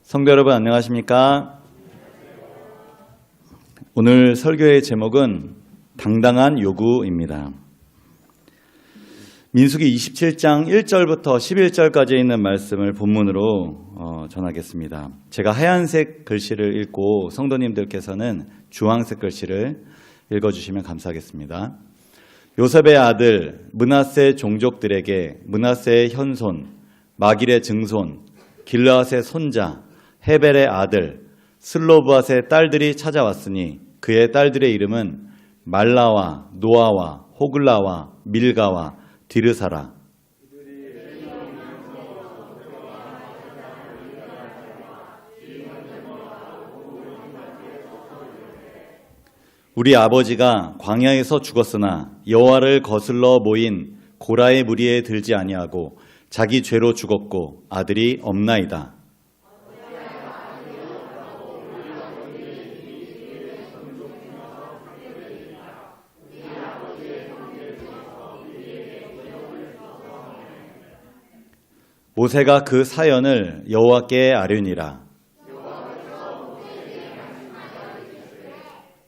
성도 여러분 안녕하십니까? 오늘 설교의 제목은 당당한 요구입니다. 민수기 27장 1절부터 11절까지 있는 말씀을 본문으로 전하겠습니다. 제가 하얀색 글씨를 읽고 성도님들께서는 주황색 글씨를 읽어주시면 감사하겠습니다. 요셉의 아들 므낫세 종족들에게 므낫세의 현손, 마길의 증손, 길르앗의 손자, 헤벨의 아들, 슬로브앗의 딸들이 찾아왔으니 그의 딸들의 이름은 말라와 노아와 호글라와 밀가와 디르사라. 우리 아버지가 광야에서 죽었으나 여호와를 거슬러 모인 고라의 무리에 들지 아니하고 자기 죄로 죽었고 아들이 없나이다. 모세가 그 사연을 여호와께 아뢰니라.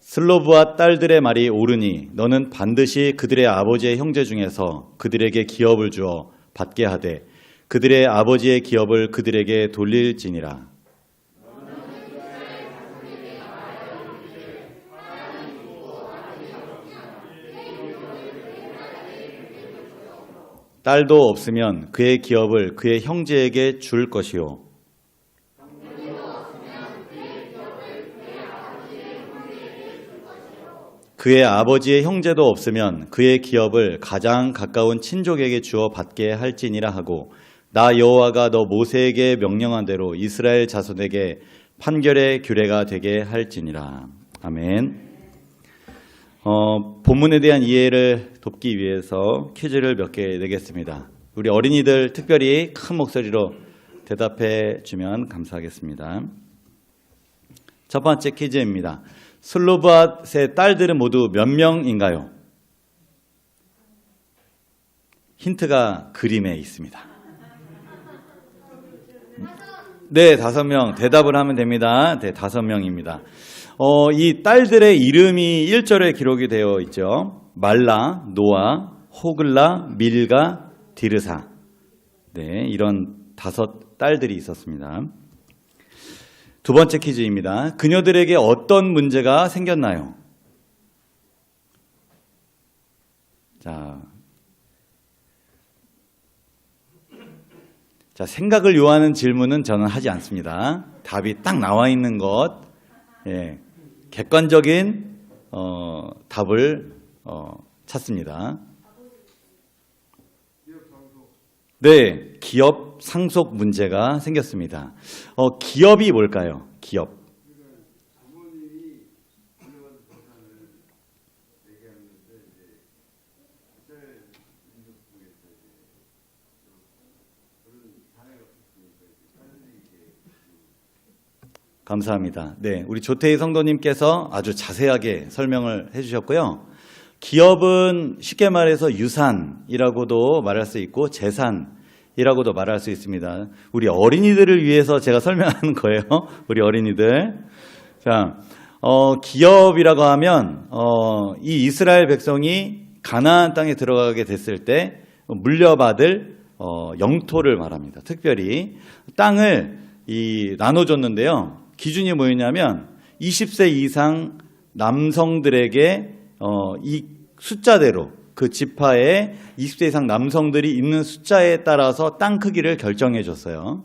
슬로브앗 딸들의 말이 옳으니 너는 반드시 그들의 아버지의 형제 중에서 그들에게 기업을 주어 받게 하되 그들의 아버지의 기업을 그들에게 돌릴지니라. 딸도 없으면 그의 기업을 그의 형제에게 줄 것이요. 그의 아버지의 형제도 없으면 그의 기업을 가장 가까운 친족에게 주어 받게 할지니라 하고 나 여호와가 너 모세에게 명령한 대로 이스라엘 자손에게 판결의 규례가 되게 할지니라. 아멘. 본문에 대한 이해를 돕기 위해서 퀴즈를 몇 개 내겠습니다. 우리 어린이들 특별히 큰 목소리로 대답해 주면 감사하겠습니다. 첫 번째 퀴즈입니다. 슬로브앗의 딸들은 모두 몇 명인가요? 힌트가 그림에 있습니다. 네, 5명. 대답을 하면 됩니다. 네, 5명입니다. 이 딸들의 이름이 1절에 기록이 되어 있죠. 말라, 노아, 호글라, 밀가, 디르사. 네, 이런 5 딸들이 있었습니다. 두 번째 퀴즈입니다. 그녀들에게 어떤 문제가 생겼나요? 자, 생각을 요하는 질문은 저는 하지 않습니다. 답이 딱 나와 있는 것, 객관적인 답을 찾습니다. 네, 기업 상속 문제가 생겼습니다. 기업이 뭘까요? 기업. 감사합니다. 네, 우리 조태희 성도님께서 아주 자세하게 설명을 해주셨고요. 기업은 쉽게 말해서 유산이라고도 말할 수 있고 재산이라고도 말할 수 있습니다. 우리 어린이들을 위해서 제가 설명하는 거예요. 우리 어린이들. 자, 기업이라고 하면 이 이스라엘 백성이 가나안 땅에 들어가게 됐을 때 물려받을 영토를 말합니다. 특별히 땅을 나눠줬는데요. 기준이 뭐였냐면 20세 이상 남성들에게 이 숫자대로 그 지파에 20세 이상 남성들이 있는 숫자에 따라서 땅 크기를 결정해 줬어요.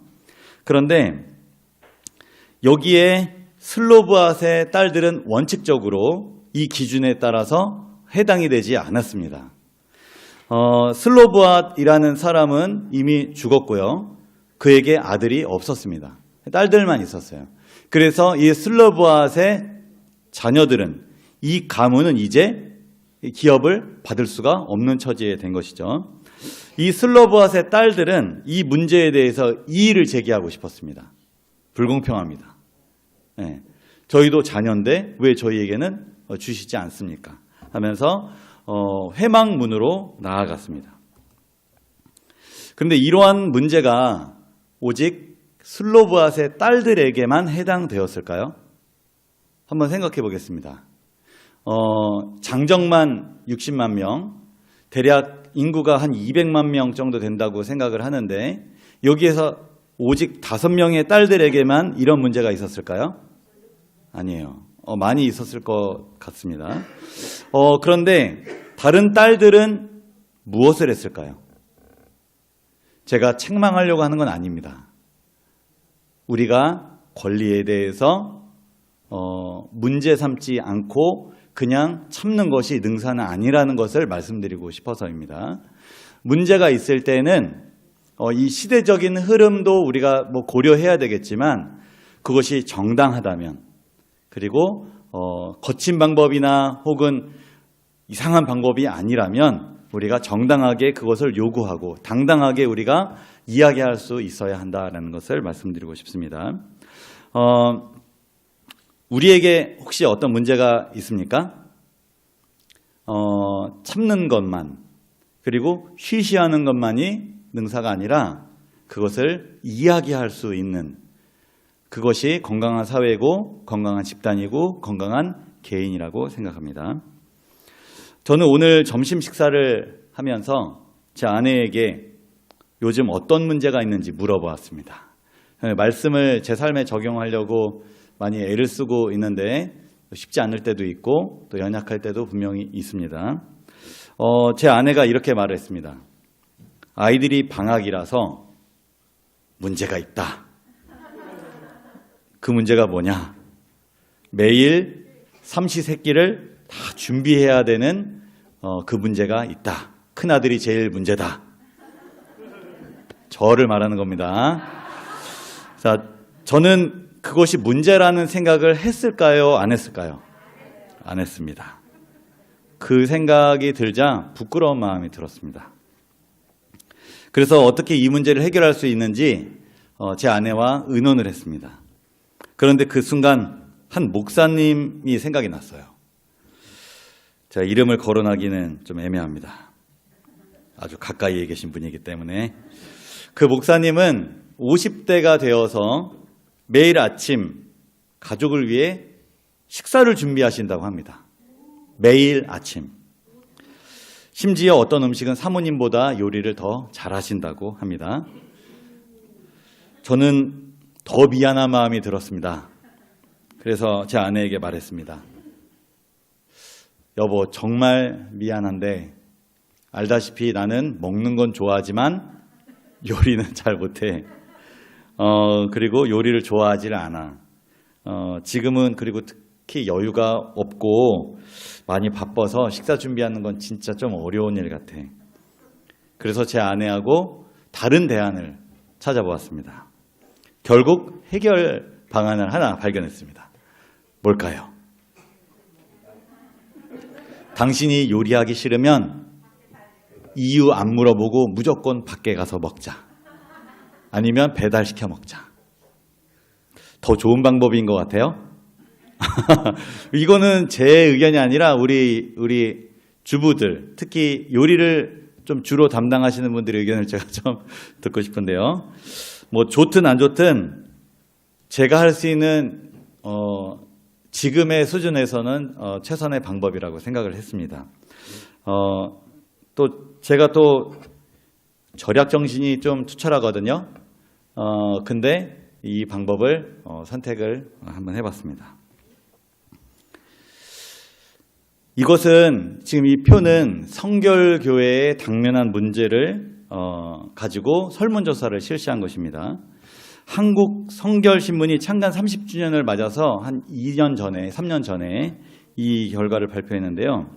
그런데 여기에 슬로브앗의 딸들은 원칙적으로 이 기준에 따라서 해당이 되지 않았습니다. 슬로브앗이라는 사람은 이미 죽었고요. 그에게 아들이 없었습니다. 딸들만 있었어요. 그래서 이 슬로브앗의 자녀들은 이 가문은 이제 기업을 받을 수가 없는 처지에 된 것이죠. 이 슬로브앗의 딸들은 이 문제에 대해서 이의를 제기하고 싶었습니다. 불공평합니다. 네. 저희도 자녀인데 왜 저희에게는 주시지 않습니까? 하면서 회망문으로 나아갔습니다. 그런데 이러한 문제가 오직 슬로브앗의 딸들에게만 해당되었을까요? 한번 생각해 보겠습니다. 장정만 60만 명, 대략 인구가 한 200만 명 정도 된다고 생각을 하는데 여기에서 오직 5명의 딸들에게만 이런 문제가 있었을까요? 아니에요. 많이 있었을 것 같습니다. 그런데 다른 딸들은 무엇을 했을까요? 제가 책망하려고 하는 건 아닙니다. 우리가 권리에 대해서 문제 삼지 않고 그냥 참는 것이 능사는 아니라는 것을 말씀드리고 싶어서입니다. 문제가 있을 때는 이 시대적인 흐름도 우리가 고려해야 되겠지만 그것이 정당하다면, 그리고 거친 방법이나 혹은 이상한 방법이 아니라면 우리가 정당하게 그것을 요구하고 당당하게 우리가 이야기할 수 있어야 한다는 것을 말씀드리고 싶습니다. 우리에게 혹시 어떤 문제가 있습니까? 참는 것만, 그리고 쉬쉬하는 것만이 능사가 아니라 그것을 이야기할 수 있는, 그것이 건강한 사회고 건강한 집단이고 건강한 개인이라고 생각합니다. 저는 오늘 점심 식사를 하면서 제 아내에게 요즘 어떤 문제가 있는지 물어보았습니다. 말씀을 제 삶에 적용하려고 많이 애를 쓰고 있는데 쉽지 않을 때도 있고 또 연약할 때도 분명히 있습니다. 제 아내가 이렇게 말했습니다. 아이들이 방학이라서 문제가 있다. 그 문제가 뭐냐? 매일 삼시세끼를 다 준비해야 되는 그 문제가 있다. 큰아들이 제일 문제다. 저를 말하는 겁니다. 자, 저는 그것이 문제라는 생각을 했을까요? 안 했을까요? 안 했습니다. 그 생각이 들자 부끄러운 마음이 들었습니다. 그래서 어떻게 이 문제를 해결할 수 있는지 제 아내와 의논을 했습니다. 그런데 그 순간 한 목사님이 생각이 났어요. 제가 이름을 거론하기는 좀 애매합니다. 아주 가까이에 계신 분이기 때문에. 그 목사님은 50대가 되어서 매일 아침 가족을 위해 식사를 준비하신다고 합니다. 매일 아침. 심지어 어떤 음식은 사모님보다 요리를 더 잘하신다고 합니다. 저는 더 미안한 마음이 들었습니다. 그래서 제 아내에게 말했습니다. 여보, 정말 미안한데 알다시피 나는 먹는 건 좋아하지만 요리는 잘 못해. 그리고 요리를 좋아하지를 않아. 지금은 그리고 특히 여유가 없고 많이 바빠서 식사 준비하는 건 진짜 좀 어려운 일 같아. 그래서 제 아내하고 다른 대안을 찾아보았습니다. 결국 해결 방안을 하나 발견했습니다. 뭘까요? 당신이 요리하기 싫으면 이유 안 물어보고 무조건 밖에 가서 먹자. 아니면 배달시켜 먹자. 더 좋은 방법인 것 같아요. 이거는 제 의견이 아니라 우리 주부들, 특히 요리를 좀 주로 담당하시는 분들의 의견을 제가 좀 듣고 싶은데요. 뭐 좋든 안 좋든 제가 할 수 있는 지금의 수준에서는 최선의 방법이라고 생각을 했습니다. 또 제가 또 절약 정신이 좀 투철하거든요. 근데 이 방법을 선택을 한번 해봤습니다. 이것은 지금 이 표는 성결교회의 당면한 문제를 가지고 설문조사를 실시한 것입니다. 한국 성결신문이 창간 30주년을 맞아서 한 2년 전에, 3년 전에 이 결과를 발표했는데요.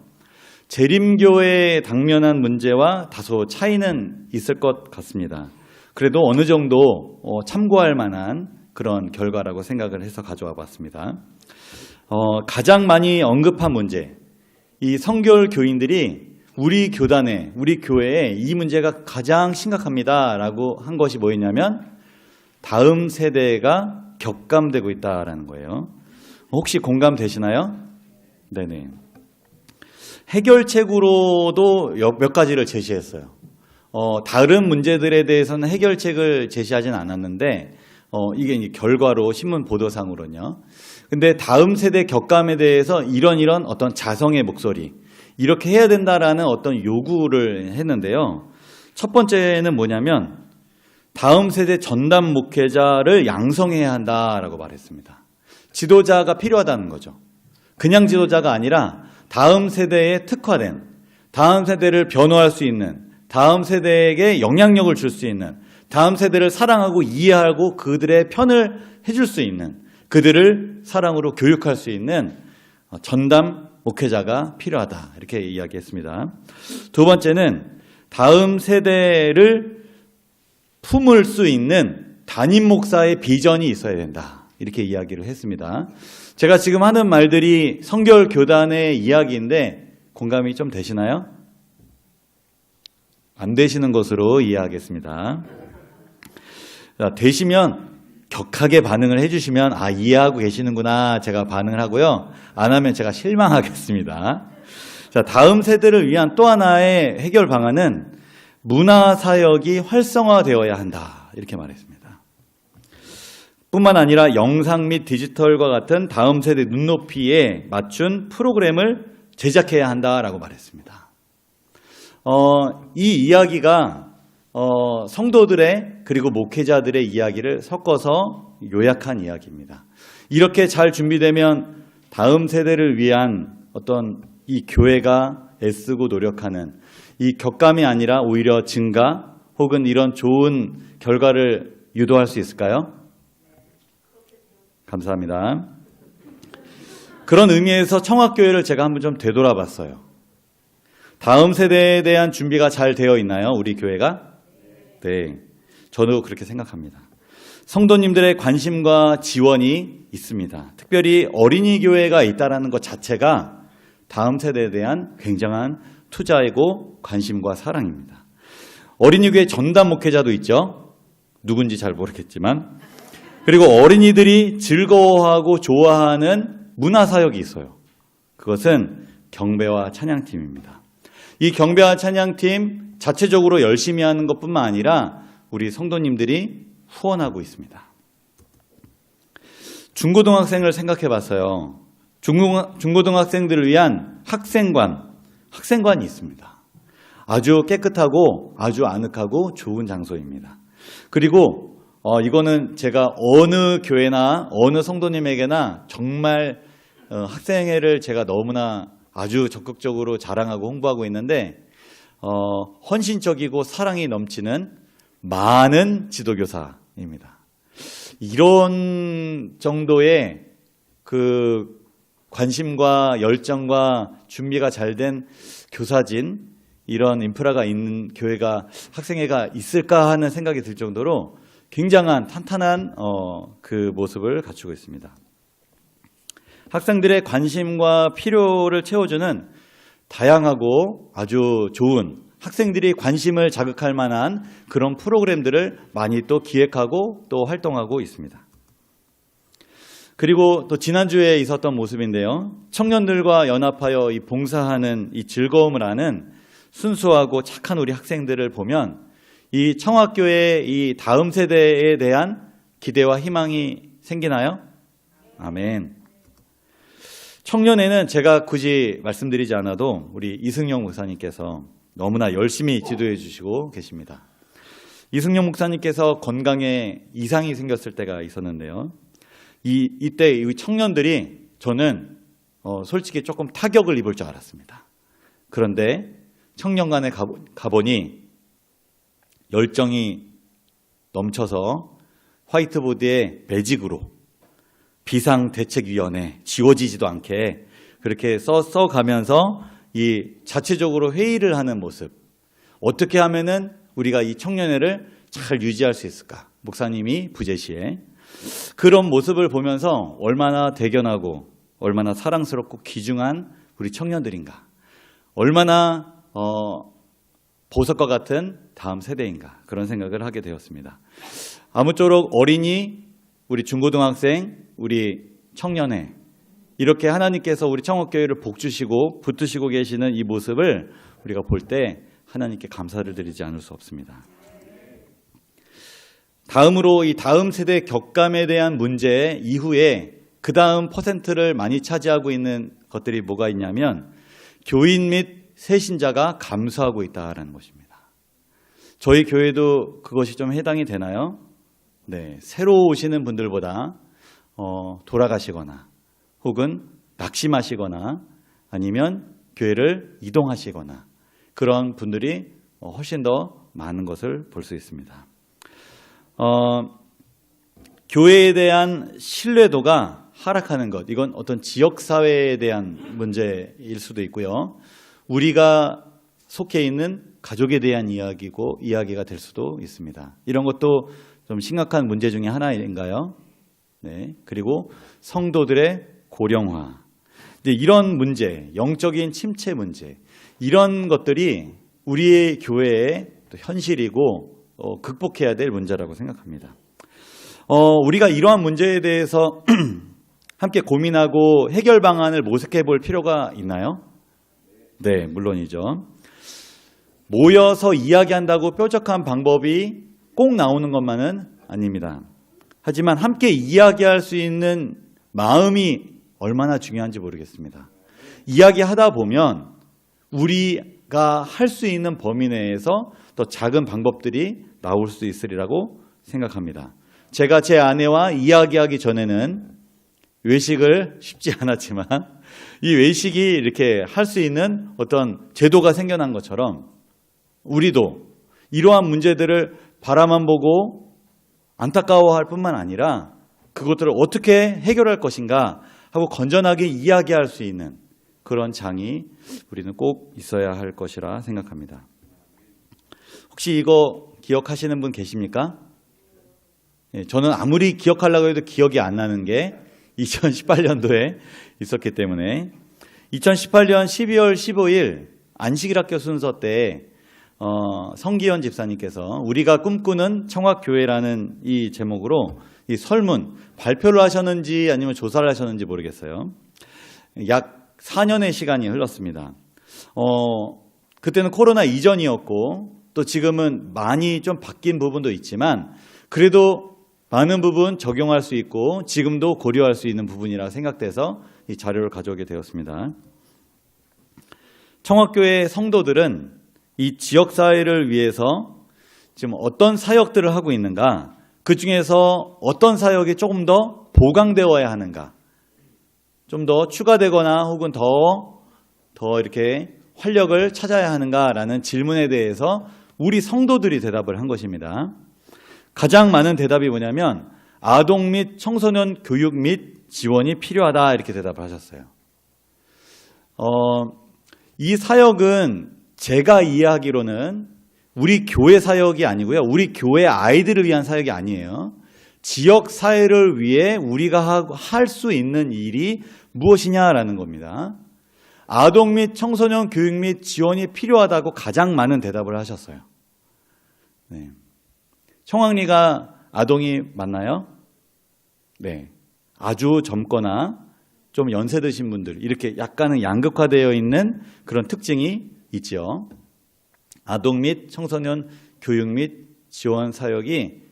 재림교회의 당면한 문제와 다소 차이는 있을 것 같습니다. 그래도 어느 정도 참고할 만한 그런 결과라고 생각을 해서 가져와 봤습니다. 가장 많이 언급한 문제, 이 성결 교인들이 우리 교단에, 우리 교회에 이 문제가 가장 심각합니다라고 한 것이 뭐였냐면 다음 세대가 격감되고 있다라는 거예요. 혹시 공감되시나요? 네네. 해결책으로도 몇 가지를 제시했어요. 다른 문제들에 대해서는 해결책을 제시하진 않았는데 이게 이제 결과로 신문 보도상으로는요. 근데 다음 세대 격감에 대해서 이런 어떤 자성의 목소리, 이렇게 해야 된다라는 어떤 요구를 했는데요. 첫 번째는 뭐냐면 다음 세대 전담 목회자를 양성해야 한다라고 말했습니다. 지도자가 필요하다는 거죠. 그냥 지도자가 아니라 다음 세대에 특화된, 다음 세대를 변호할 수 있는, 다음 세대에게 영향력을 줄 수 있는, 다음 세대를 사랑하고 이해하고 그들의 편을 해줄 수 있는, 그들을 사랑으로 교육할 수 있는 전담 목회자가 필요하다, 이렇게 이야기했습니다. 두 번째는 다음 세대를 품을 수 있는 담임 목사의 비전이 있어야 된다, 이렇게 이야기를 했습니다. 제가 지금 하는 말들이 성결 교단의 이야기인데 공감이 좀 되시나요? 안 되시는 것으로 이해하겠습니다. 자, 되시면 격하게 반응을 해주시면 이해하고 계시는구나, 제가 반응을 하고요. 안 하면 제가 실망하겠습니다. 자, 다음 세대를 위한 또 하나의 해결 방안은 문화사역이 활성화되어야 한다, 이렇게 말했습니다. 뿐만 아니라 영상 및 디지털과 같은 다음 세대 눈높이에 맞춘 프로그램을 제작해야 한다라고 말했습니다. 이 이야기가 성도들의 그리고 목회자들의 이야기를 섞어서 요약한 이야기입니다. 이렇게 잘 준비되면 다음 세대를 위한 어떤 이 교회가 애쓰고 노력하는 이 격감이 아니라 오히려 증가 혹은 이런 좋은 결과를 유도할 수 있을까요? 감사합니다. 그런 의미에서 청학교회를 제가 한번 좀 되돌아봤어요. 다음 세대에 대한 준비가 잘 되어 있나요? 우리 교회가? 네, 저도 그렇게 생각합니다. 성도님들의 관심과 지원이 있습니다. 특별히 어린이 교회가 있다는 것 자체가 다음 세대에 대한 굉장한 투자이고 관심과 사랑입니다. 어린이 교회 전담 목회자도 있죠. 누군지 잘 모르겠지만. 그리고 어린이들이 즐거워하고 좋아하는 문화사역이 있어요. 그것은 경배와 찬양팀입니다. 이 경배와 찬양팀 자체적으로 열심히 하는 것뿐만 아니라 우리 성도님들이 후원하고 있습니다. 중고등학생을 생각해 봤어요. 중고등학생들을 위한 학생관이 있습니다. 아주 깨끗하고 아주 아늑하고 좋은 장소입니다. 그리고 이거는 제가 어느 교회나 어느 성도님에게나 정말 학생회를 제가 너무나 아주 적극적으로 자랑하고 홍보하고 있는데 헌신적이고 사랑이 넘치는 많은 지도교사입니다. 이런 정도의 그 관심과 열정과 준비가 잘 된 교사진, 이런 인프라가 있는 교회가, 학생회가 있을까 하는 생각이 들 정도로 굉장한 탄탄한 그 모습을 갖추고 있습니다. 학생들의 관심과 필요를 채워주는 다양하고 아주 좋은, 학생들이 관심을 자극할 만한 그런 프로그램들을 많이 또 기획하고 또 활동하고 있습니다. 그리고 또 지난주에 있었던 모습인데요. 청년들과 연합하여 이 봉사하는 이 즐거움을 아는 순수하고 착한 우리 학생들을 보면 이 청학교의 이 다음 세대에 대한 기대와 희망이 생기나요? 아멘. 청년에는 제가 굳이 말씀드리지 않아도 우리 이승용 목사님께서 너무나 열심히 지도해 주시고 계십니다. 이승용 목사님께서 건강에 이상이 생겼을 때가 있었는데요. 이때 이 청년들이 저는 솔직히 조금 타격을 입을 줄 알았습니다. 그런데 청년관에 가보니 열정이 넘쳐서 화이트보드에 매직으로 비상대책위원회 지워지지도 않게 그렇게 써가면서 이 자체적으로 회의를 하는 모습, 어떻게 하면은 우리가 이 청년회를 잘 유지할 수 있을까? 목사님이 부제시에 그런 모습을 보면서 얼마나 대견하고 얼마나 사랑스럽고 귀중한 우리 청년들인가, 얼마나 보석과 같은 다음 세대인가, 그런 생각을 하게 되었습니다. 아무쪼록 어린이, 우리 중고등학생, 우리 청년회, 이렇게 하나님께서 우리 청옥교회를 복주시고 붙드시고 계시는 이 모습을 우리가 볼 때 하나님께 감사를 드리지 않을 수 없습니다. 다음으로 이 다음 세대 격감에 대한 문제 이후에 그 다음 퍼센트를 많이 차지하고 있는 것들이 뭐가 있냐면 교인 및 새신자가 감소하고 있다는 것입니다. 저희 교회도 그것이 좀 해당이 되나요? 네, 새로 오시는 분들보다 돌아가시거나 혹은 낙심하시거나 아니면 교회를 이동하시거나 그런 분들이 훨씬 더 많은 것을 볼 수 있습니다. 교회에 대한 신뢰도가 하락하는 것, 이건 어떤 지역사회에 대한 문제일 수도 있고요. 우리가 속해 있는 가족에 대한 이야기가 될 수도 있습니다. 이런 것도 좀 심각한 문제 중에 하나인가요? 네. 그리고 성도들의 고령화. 이런 문제, 영적인 침체 문제, 이런 것들이 우리의 교회의 또 현실이고 극복해야 될 문제라고 생각합니다. 우리가 이러한 문제에 대해서 함께 고민하고 해결 방안을 모색해 볼 필요가 있나요? 네, 물론이죠. 모여서 이야기한다고 뾰족한 방법이 꼭 나오는 것만은 아닙니다. 하지만 함께 이야기할 수 있는 마음이 얼마나 중요한지 모르겠습니다. 이야기하다 보면 우리가 할 수 있는 범위 내에서 더 작은 방법들이 나올 수 있으리라고 생각합니다. 제가 제 아내와 이야기하기 전에는 외식을 쉽지 않았지만 이 외식이 이렇게 할 수 있는 어떤 제도가 생겨난 것처럼 우리도 이러한 문제들을 바라만 보고 안타까워할 뿐만 아니라 그것들을 어떻게 해결할 것인가 하고 건전하게 이야기할 수 있는 그런 장이 우리는 꼭 있어야 할 것이라 생각합니다. 혹시 이거 기억하시는 분 계십니까? 저는 아무리 기억하려고 해도 기억이 안 나는 게 2018년도에 있었기 때문에 2018년 12월 15일 안식일학교 순서 때 성기현 집사님께서 우리가 꿈꾸는 청학교회라는 이 제목으로 이 설문 발표를 하셨는지 아니면 조사를 하셨는지 모르겠어요. 약 4년의 시간이 흘렀습니다. 그때는 코로나 이전이었고 또 지금은 많이 좀 바뀐 부분도 있지만 그래도 많은 부분 적용할 수 있고 지금도 고려할 수 있는 부분이라 생각돼서 이 자료를 가져오게 되었습니다. 청학교회 성도들은 이 지역사회를 위해서 지금 어떤 사역들을 하고 있는가, 그 중에서 어떤 사역이 조금 더 보강되어야 하는가, 좀 더 추가되거나 혹은 더 이렇게 활력을 찾아야 하는가라는 질문에 대해서 우리 성도들이 대답을 한 것입니다. 가장 많은 대답이 뭐냐면 아동 및 청소년 교육 및 지원이 필요하다 이렇게 대답을 하셨어요. 이 사역은 제가 이해하기로는 우리 교회 사역이 아니고요. 우리 교회 아이들을 위한 사역이 아니에요. 지역 사회를 위해 우리가 할 수 있는 일이 무엇이냐라는 겁니다. 아동 및 청소년 교육 및 지원이 필요하다고 가장 많은 대답을 하셨어요. 네. 청학리가 아동이 맞나요? 네. 아주 젊거나 좀 연세 드신 분들, 이렇게 약간은 양극화되어 있는 그런 특징이 있죠. 아동 및 청소년 교육 및 지원 사역이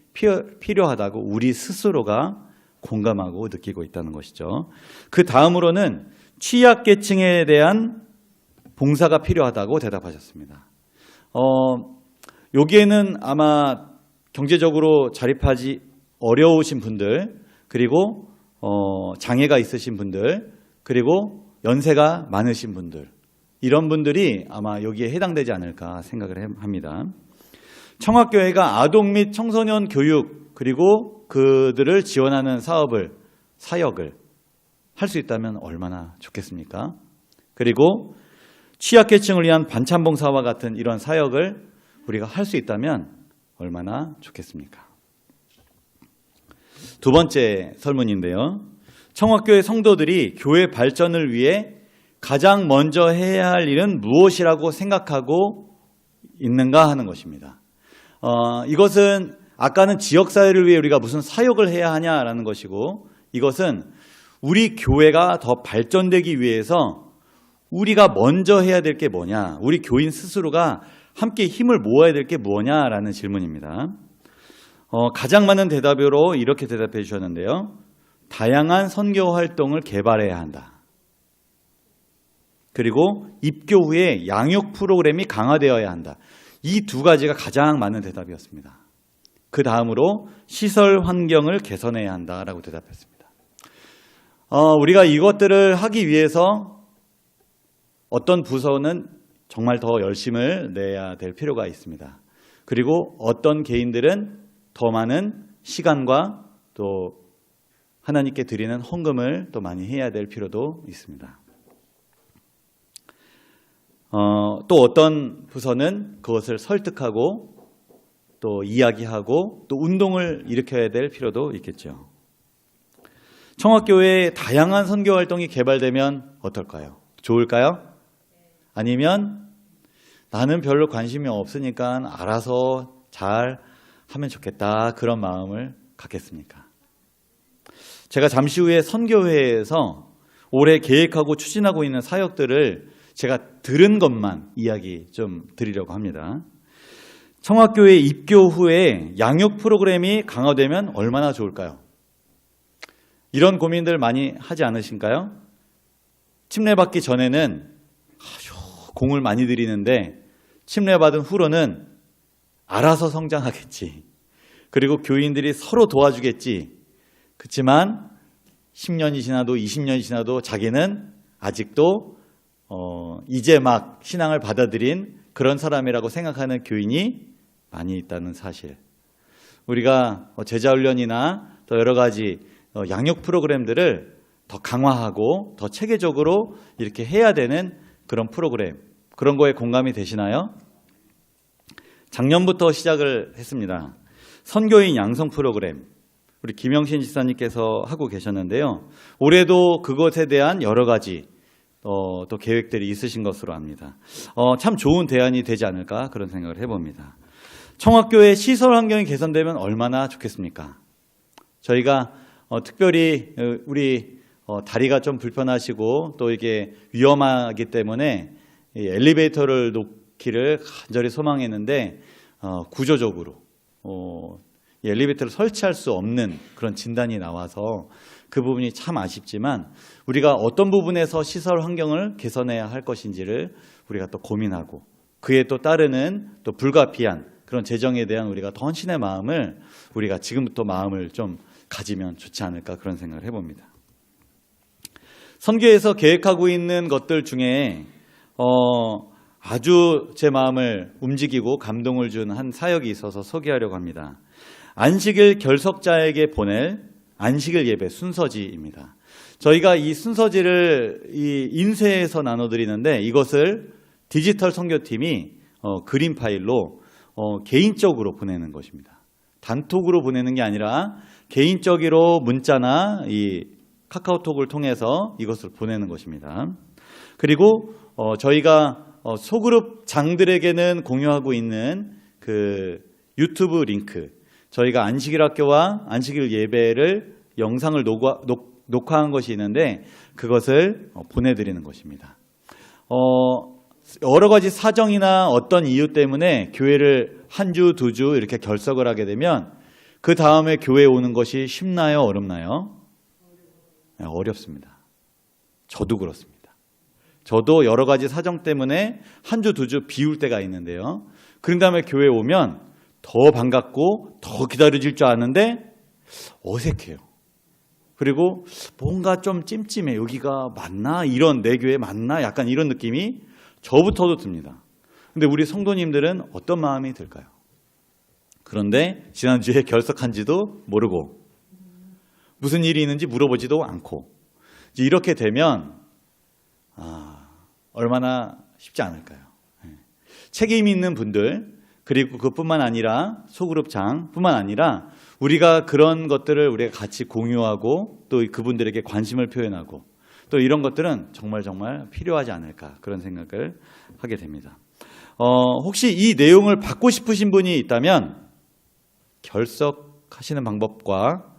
필요하다고 우리 스스로가 공감하고 느끼고 있다는 것이죠. 그 다음으로는 취약계층에 대한 봉사가 필요하다고 대답하셨습니다. 여기에는 아마 경제적으로 자립하지 어려우신 분들, 그리고 장애가 있으신 분들, 그리고 연세가 많으신 분들, 이런 분들이 아마 여기에 해당되지 않을까 생각을 합니다. 청학교회가 아동 및 청소년 교육 그리고 그들을 지원하는 사역을 할 수 있다면 얼마나 좋겠습니까? 그리고 취약계층을 위한 반찬봉사와 같은 이런 사역을 우리가 할 수 있다면 얼마나 좋겠습니까? 두 번째 설문인데요. 청학교회 성도들이 교회 발전을 위해 가장 먼저 해야 할 일은 무엇이라고 생각하고 있는가 하는 것입니다. 이것은 아까는 지역사회를 위해 우리가 무슨 사역을 해야 하냐라는 것이고, 이것은 우리 교회가 더 발전되기 위해서 우리가 먼저 해야 될 게 뭐냐, 우리 교인 스스로가 함께 힘을 모아야 될 게 뭐냐라는 질문입니다. 가장 많은 대답으로 이렇게 대답해 주셨는데요. 다양한 선교 활동을 개발해야 한다. 그리고 입교 후에 양육 프로그램이 강화되어야 한다. 이 두 가지가 가장 많은 대답이었습니다. 그 다음으로 시설 환경을 개선해야 한다라고 대답했습니다. 우리가 이것들을 하기 위해서 어떤 부서는 정말 더 열심을 내야 될 필요가 있습니다. 그리고 어떤 개인들은 더 많은 시간과 또 하나님께 드리는 헌금을 또 많이 해야 될 필요도 있습니다. 또 어떤 부서는 그것을 설득하고 또 이야기하고 또 운동을 일으켜야 될 필요도 있겠죠. 청학교에 다양한 선교 활동이 개발되면 어떨까요? 좋을까요? 아니면 나는 별로 관심이 없으니까 알아서 잘 하면 좋겠다 그런 마음을 갖겠습니까? 제가 잠시 후에 선교회에서 올해 계획하고 추진하고 있는 사역들을 제가 들은 것만 이야기 좀 드리려고 합니다. 청학교에 입교 후에 양육 프로그램이 강화되면 얼마나 좋을까요? 이런 고민들 많이 하지 않으신가요? 침례받기 전에는 공을 많이 들이는데 침례받은 후로는 알아서 성장하겠지. 그리고 교인들이 서로 도와주겠지. 그렇지만 10년이 지나도 20년이 지나도 자기는 아직도 이제 막 신앙을 받아들인 그런 사람이라고 생각하는 교인이 많이 있다는 사실. 우리가 제자훈련이나 또 여러 가지 양육 프로그램들을 더 강화하고 더 체계적으로 이렇게 해야 되는 그런 프로그램, 그런 거에 공감이 되시나요? 작년부터 시작을 했습니다. 선교인 양성 프로그램, 우리 김영신 집사님께서 하고 계셨는데요. 올해도 그것에 대한 여러 가지 또 계획들이 있으신 것으로 압니다. 참 좋은 대안이 되지 않을까 그런 생각을 해봅니다. 청학교의 시설 환경이 개선되면 얼마나 좋겠습니까? 저희가 특별히 우리 다리가 좀 불편하시고 또 이게 위험하기 때문에 이 엘리베이터를 놓기를 간절히 소망했는데 구조적으로 이 엘리베이터를 설치할 수 없는 그런 진단이 나와서 그 부분이 참 아쉽지만 우리가 어떤 부분에서 시설 환경을 개선해야 할 것인지를 우리가 또 고민하고 그에 또 따르는 또 불가피한 그런 재정에 대한 우리가 더 헌신의 마음을 우리가 지금부터 마음을 좀 가지면 좋지 않을까 그런 생각을 해봅니다. 선교에서 계획하고 있는 것들 중에 아주 제 마음을 움직이고 감동을 준 한 사역이 있어서 소개하려고 합니다. 안식일 결석자에게 보낼 안식일 예배 순서지입니다. 저희가 이 순서지를 이 인쇄해서 나눠드리는데 이것을 디지털 선교팀이 그림 파일로 개인적으로 보내는 것입니다. 단톡으로 보내는 게 아니라 개인적으로 문자나 이 카카오톡을 통해서 이것을 보내는 것입니다. 그리고 저희가 소그룹 장들에게는 공유하고 있는 그 유튜브 링크, 저희가 안식일 학교와 안식일 예배를 영상을 녹화한 것이 있는데 그것을 보내드리는 것입니다. 여러 가지 사정이나 어떤 이유 때문에 교회를 한 주, 두 주 이렇게 결석을 하게 되면 그 다음에 교회에 오는 것이 쉽나요? 어렵나요? 네, 어렵습니다. 저도 그렇습니다. 저도 여러 가지 사정 때문에 한 주, 두 주 비울 때가 있는데요. 그런 다음에 교회에 오면 더 반갑고 더 기다려질 줄 아는데 어색해요. 그리고 뭔가 좀 찜찜해. 여기가 맞나? 이런 내 교회 맞나? 약간 이런 느낌이 저부터도 듭니다. 근데 우리 성도님들은 어떤 마음이 들까요? 그런데 지난주에 결석한지도 모르고 무슨 일이 있는지 물어보지도 않고 이제 이렇게 되면 얼마나 쉽지 않을까요? 책임 있는 분들 그리고 그뿐만 아니라 소그룹장뿐만 아니라 우리가 그런 것들을 우리가 같이 공유하고 또 그분들에게 관심을 표현하고 또 이런 것들은 정말 필요하지 않을까 그런 생각을 하게 됩니다. 혹시 이 내용을 받고 싶으신 분이 있다면 결석하시는 방법과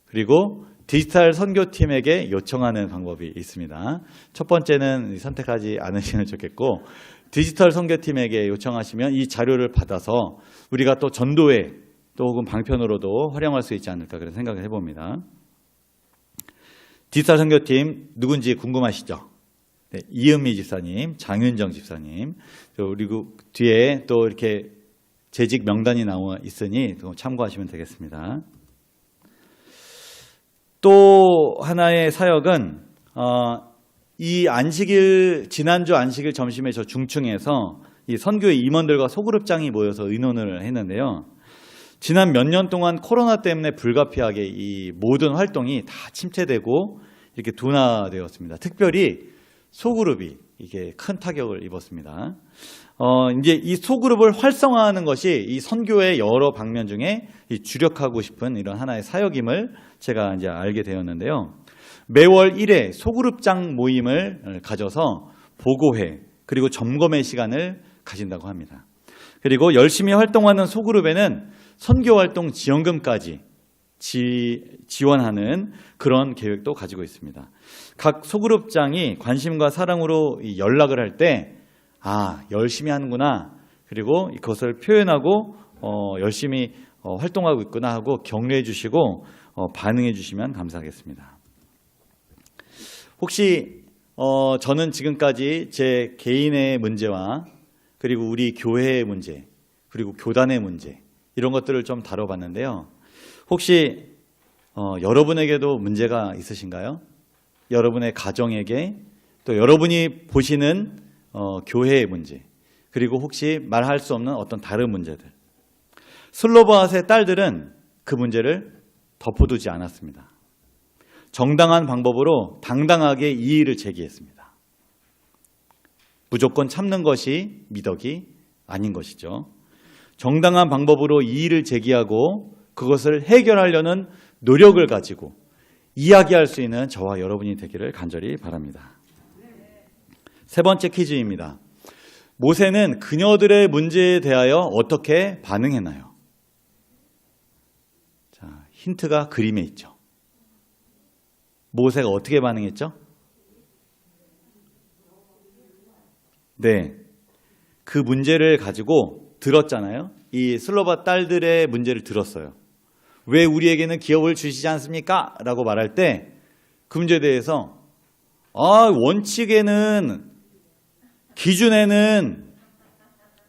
그리고 디지털 선교팀에게 요청하는 방법이 있습니다. 첫 번째는 선택하지 않으시면 좋겠고 디지털 선교팀에게 요청하시면 이 자료를 받아서 우리가 또 전도회 또 혹은 방편으로도 활용할 수 있지 않을까 그런 생각을 해봅니다. 디지털 선교팀 누군지 궁금하시죠? 네, 이은미 집사님, 장윤정 집사님, 그리고 뒤에 또 이렇게 재직 명단이 나와 있으니 참고하시면 되겠습니다. 또 하나의 사역은 이 안식일, 지난주 안식일 점심에 저 중층에서 이 선교회 임원들과 소그룹장이 모여서 의논을 했는데요. 지난 몇 년 동안 코로나 때문에 불가피하게 이 모든 활동이 다 침체되고 이렇게 둔화되었습니다. 특별히 소그룹이 이게 큰 타격을 입었습니다. 이제 이 소그룹을 활성화하는 것이 이 선교의 여러 방면 중에 이 주력하고 싶은 이런 하나의 사역임을 제가 이제 알게 되었는데요. 매월 1회 소그룹장 모임을 가져서 보고회 그리고 점검의 시간을 가진다고 합니다. 그리고 열심히 활동하는 소그룹에는 선교활동 지원금까지 지원하는 그런 계획도 가지고 있습니다. 각 소그룹장이 관심과 사랑으로 연락을 할 때 열심히 하는구나, 그리고 그것을 표현하고 열심히 활동하고 있구나 하고 격려해 주시고 반응해 주시면 감사하겠습니다. 혹시 저는 지금까지 제 개인의 문제와 그리고 우리 교회의 문제, 그리고 교단의 문제, 이런 것들을 좀 다뤄봤는데요. 혹시 여러분에게도 문제가 있으신가요? 여러분의 가정에게, 또 여러분이 보시는 교회의 문제, 그리고 혹시 말할 수 없는 어떤 다른 문제들. 슬로바앗의 딸들은 그 문제를 덮어두지 않았습니다. 정당한 방법으로 당당하게 이의를 제기했습니다. 무조건 참는 것이 미덕이 아닌 것이죠. 정당한 방법으로 이의를 제기하고 그것을 해결하려는 노력을 가지고 이야기할 수 있는 저와 여러분이 되기를 간절히 바랍니다. 세 번째 퀴즈입니다. 모세는 그녀들의 문제에 대하여 어떻게 반응했나요? 자, 힌트가 그림에 있죠. 모세가 어떻게 반응했죠? 네, 그 문제를 가지고 들었잖아요. 이 슬로바 딸들의 문제를 들었어요. 왜 우리에게는 기업을 주시지 않습니까? 라고 말할 때 그 문제에 대해서 원칙에는, 기준에는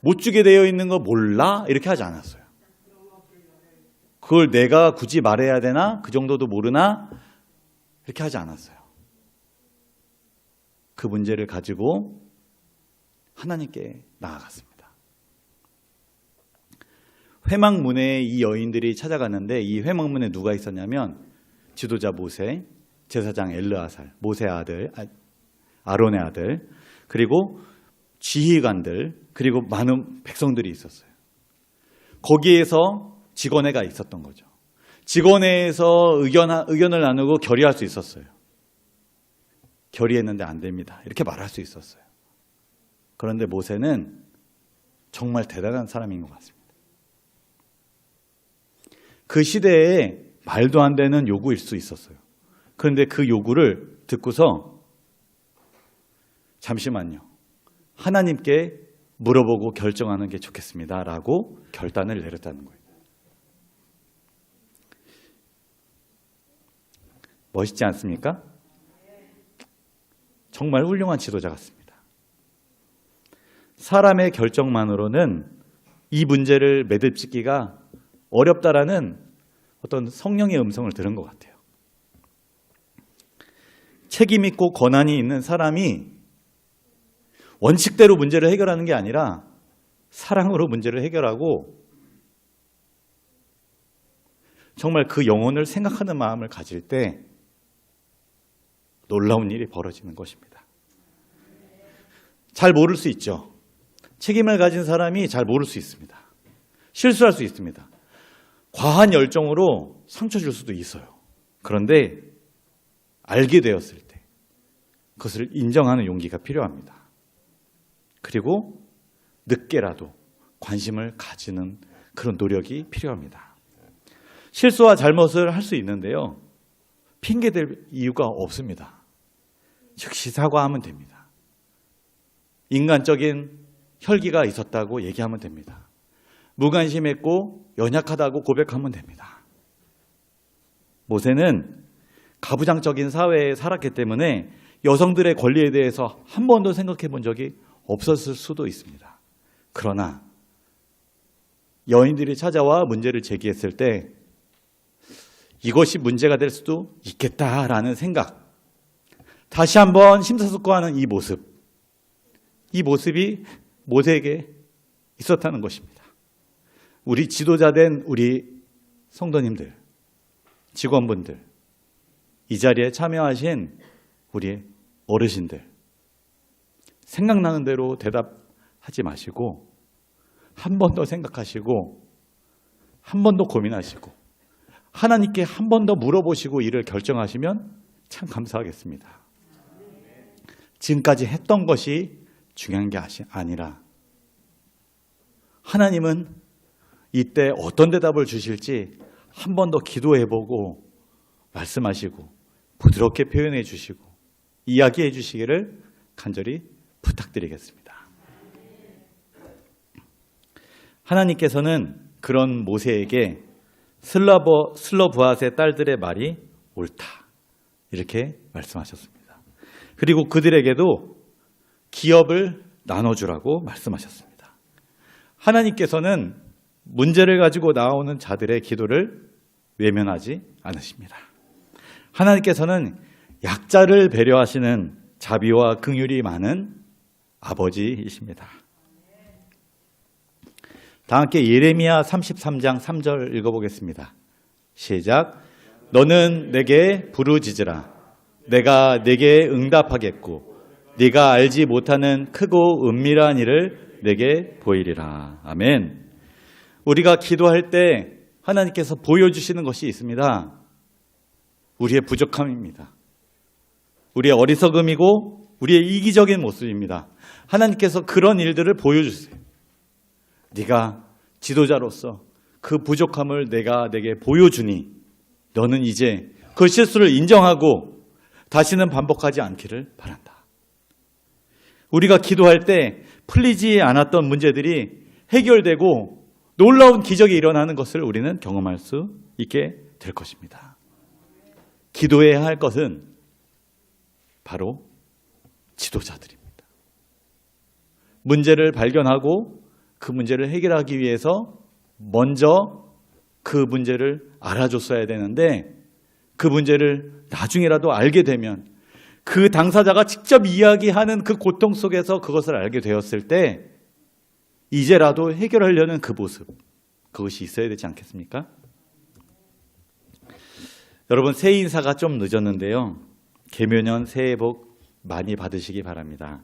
못 주게 되어 있는 거 몰라? 이렇게 하지 않았어요. 그걸 내가 굳이 말해야 되나? 그 정도도 모르나? 이렇게 하지 않았어요. 그 문제를 가지고 하나님께 나아갔습니다. 회막문에 이 여인들이 찾아갔는데 이 회막문에 누가 있었냐면 지도자 모세, 제사장 엘르아살, 모세의 아들, 아론의 아들, 그리고 지휘관들, 그리고 많은 백성들이 있었어요. 거기에서 직원회가 있었던 거죠. 직원회에서 의견을 나누고 결의할 수 있었어요. 결의했는데 안 됩니다. 이렇게 말할 수 있었어요. 그런데 모세는 정말 대단한 사람인 것 같습니다. 그 시대에 말도 안 되는 요구일 수 있었어요. 그런데 그 요구를 듣고서 잠시만요. 하나님께 물어보고 결정하는 게 좋겠습니다. 라고 결단을 내렸다는 거예요. 멋있지 않습니까? 정말 훌륭한 지도자 같습니다. 사람의 결정만으로는 이 문제를 매듭짓기가 어렵다라는 어떤 성령의 음성을 들은 것 같아요. 책임 있고 권한이 있는 사람이 원칙대로 문제를 해결하는 게 아니라 사랑으로 문제를 해결하고 정말 그 영혼을 생각하는 마음을 가질 때 놀라운 일이 벌어지는 것입니다. 잘 모를 수 있죠. 책임을 가진 사람이 잘 모를 수 있습니다. 실수할 수 있습니다. 과한 열정으로 상처 줄 수도 있어요. 그런데 알게 되었을 때 그것을 인정하는 용기가 필요합니다. 그리고 늦게라도 관심을 가지는 그런 노력이 필요합니다. 실수와 잘못을 할 수 있는데요. 핑계댈 이유가 없습니다. 즉시 사과하면 됩니다. 인간적인 혈기가 있었다고 얘기하면 됩니다. 무관심했고 연약하다고 고백하면 됩니다. 모세는 가부장적인 사회에 살았기 때문에 여성들의 권리에 대해서 한 번도 생각해 본 적이 없었을 수도 있습니다. 그러나 여인들이 찾아와 문제를 제기했을 때 이것이 문제가 될 수도 있겠다라는 생각, 다시 한번 심사숙고하는 이 모습이 모세에게 있었다는 것입니다. 우리 지도자된 우리 성도님들, 직원분들, 이 자리에 참여하신 우리 어르신들, 생각나는 대로 대답하지 마시고 한 번 더 생각하시고 한 번 더 고민하시고 하나님께 한 번 더 물어보시고 일을 결정하시면 참 감사하겠습니다. 지금까지 했던 것이 중요한 게 아니라 하나님은 이때 어떤 대답을 주실지 한 번 더 기도해보고 말씀하시고 부드럽게 표현해 주시고 이야기해 주시기를 간절히 부탁드리겠습니다. 하나님께서는 그런 모세에게 슬로브앗의 딸들의 말이 옳다 이렇게 말씀하셨습니다. 그리고 그들에게도 기업을 나눠주라고 말씀하셨습니다. 하나님께서는 문제를 가지고 나오는 자들의 기도를 외면하지 않으십니다. 하나님께서는 약자를 배려하시는 자비와 긍휼이 많은 아버지이십니다. 다 함께 예레미야 33장 3절 읽어보겠습니다. 시작. 너는 내게 부르짖으라. 내가 내게 응답하겠고 네가 알지 못하는 크고 은밀한 일을 내게 보이리라. 아멘. 우리가 기도할 때 하나님께서 보여주시는 것이 있습니다. 우리의 부족함입니다. 우리의 어리석음이고 우리의 이기적인 모습입니다. 하나님께서 그런 일들을 보여주세요. 네가 지도자로서 그 부족함을 내가 내게 보여주니 너는 이제 그 실수를 인정하고 다시는 반복하지 않기를 바란다. 우리가 기도할 때 풀리지 않았던 문제들이 해결되고 놀라운 기적이 일어나는 것을 우리는 경험할 수 있게 될 것입니다. 기도해야 할 것은 바로 지도자들입니다. 문제를 발견하고 그 문제를 해결하기 위해서 먼저 그 문제를 알아줬어야 되는데 그 문제를 나중에라도 알게 되면 그 당사자가 직접 이야기하는 그 고통 속에서 그것을 알게 되었을 때 이제라도 해결하려는 그 모습, 그것이 있어야 되지 않겠습니까? 여러분, 새해 인사가 좀 늦었는데요. 개묘년 새해 복 많이 받으시기 바랍니다.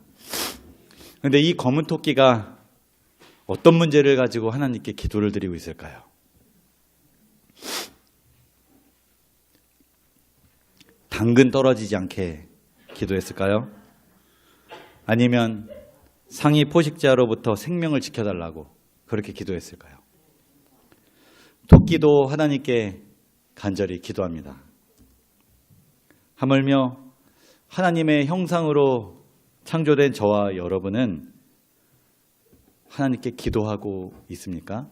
그런데 이 검은 토끼가 어떤 문제를 가지고 하나님께 기도를 드리고 있을까요? 당근 떨어지지 않게 기도했을까요? 아니면 상위 포식자로부터 생명을 지켜달라고 그렇게 기도했을까요? 토끼도 하나님께 간절히 기도합니다. 하물며 하나님의 형상으로 창조된 저와 여러분은 하나님께 기도하고 있습니까?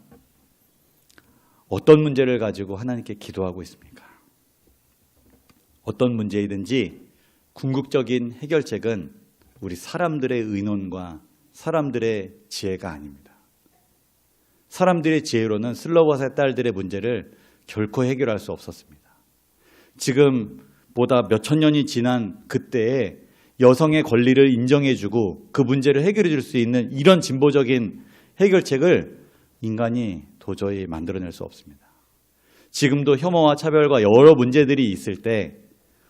어떤 문제를 가지고 하나님께 기도하고 있습니까? 어떤 문제이든지 궁극적인 해결책은 우리 사람들의 의논과 사람들의 지혜가 아닙니다. 사람들의 지혜로는 슬로브앗의 딸들의 문제를 결코 해결할 수 없었습니다. 지금보다 몇천 년이 지난 그때에 여성의 권리를 인정해주고 그 문제를 해결해 줄 수 있는 이런 진보적인 해결책을 인간이 도저히 만들어낼 수 없습니다. 지금도 혐오와 차별과 여러 문제들이 있을 때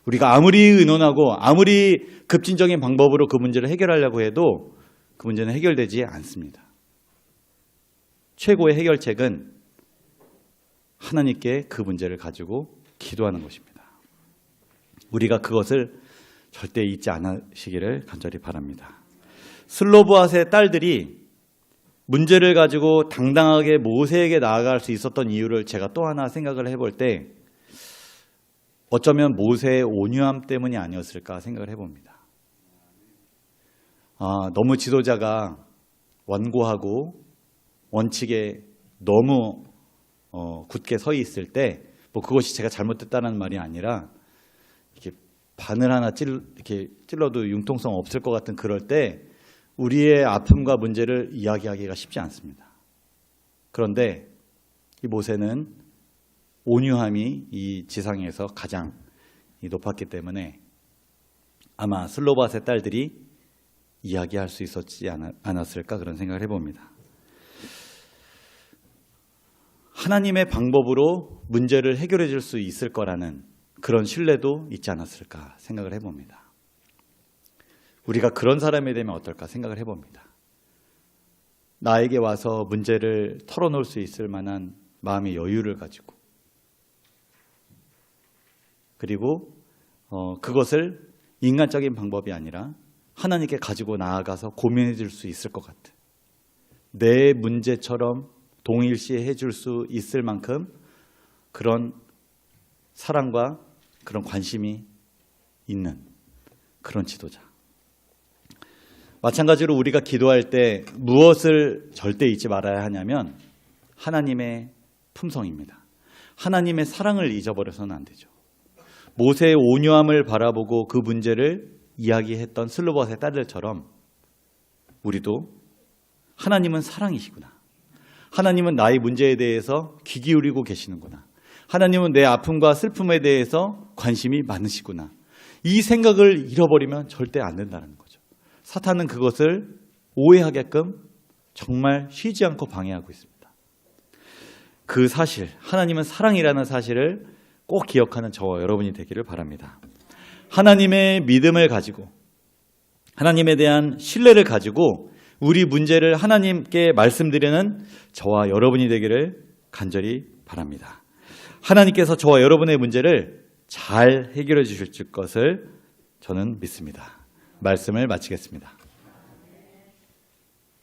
우리가 아무리 의논하고 아무리 급진적인 방법으로 그 문제를 해결하려고 해도 그 문제는 해결되지 않습니다. 최고의 해결책은 하나님께 그 문제를 가지고 기도하는 것입니다. 우리가 그것을 절대 잊지 않으시기를 간절히 바랍니다. 슬로브앗의 딸들이 문제를 가지고 당당하게 모세에게 나아갈 수 있었던 이유를 제가 또 하나 생각을 해볼 때 어쩌면 모세의 온유함 때문이 아니었을까 생각을 해봅니다. 너무 지도자가 완고하고 원칙에 너무 굳게 서 있을 때 뭐 그것이 제가 잘못됐다는 말이 아니라 이렇게 바늘 하나 이렇게 찔러도 융통성 없을 것 같은 그럴 때 우리의 아픔과 문제를 이야기하기가 쉽지 않습니다. 그런데 이 모세는 온유함이 이 지상에서 가장 높았기 때문에 아마 슬로밧의 딸들이 이야기할 수 있었지 않았을까 그런 생각을 해봅니다. 하나님의 방법으로 문제를 해결해 줄 수 있을 거라는 그런 신뢰도 있지 않았을까 생각을 해봅니다. 우리가 그런 사람이 되면 어떨까 생각을 해봅니다. 나에게 와서 문제를 털어놓을 수 있을 만한 마음의 여유를 가지고 그리고 그것을 인간적인 방법이 아니라 하나님께 가지고 나아가서 고민해 줄 수 있을 것 같은 내 문제처럼 동일시해 줄 수 있을 만큼 그런 사랑과 그런 관심이 있는 그런 지도자. 마찬가지로 우리가 기도할 때 무엇을 절대 잊지 말아야 하냐면 하나님의 품성입니다. 하나님의 사랑을 잊어버려서는 안 되죠. 모세의 온유함을 바라보고 그 문제를 이야기했던 슬로밧의 딸들처럼 우리도 하나님은 사랑이시구나. 하나님은 나의 문제에 대해서 귀 기울이고 계시는구나. 하나님은 내 아픔과 슬픔에 대해서 관심이 많으시구나. 이 생각을 잃어버리면 절대 안 된다는 거죠. 사탄은 그것을 오해하게끔 정말 쉬지 않고 방해하고 있습니다. 그 사실, 하나님은 사랑이라는 사실을 꼭 기억하는 저와 여러분이 되기를 바랍니다. 하나님의 믿음을 가지고 하나님에 대한 신뢰를 가지고 우리 문제를 하나님께 말씀드리는 저와 여러분이 되기를 간절히 바랍니다. 하나님께서 저와 여러분의 문제를 잘 해결해 주실 것을 저는 믿습니다. 말씀을 마치겠습니다.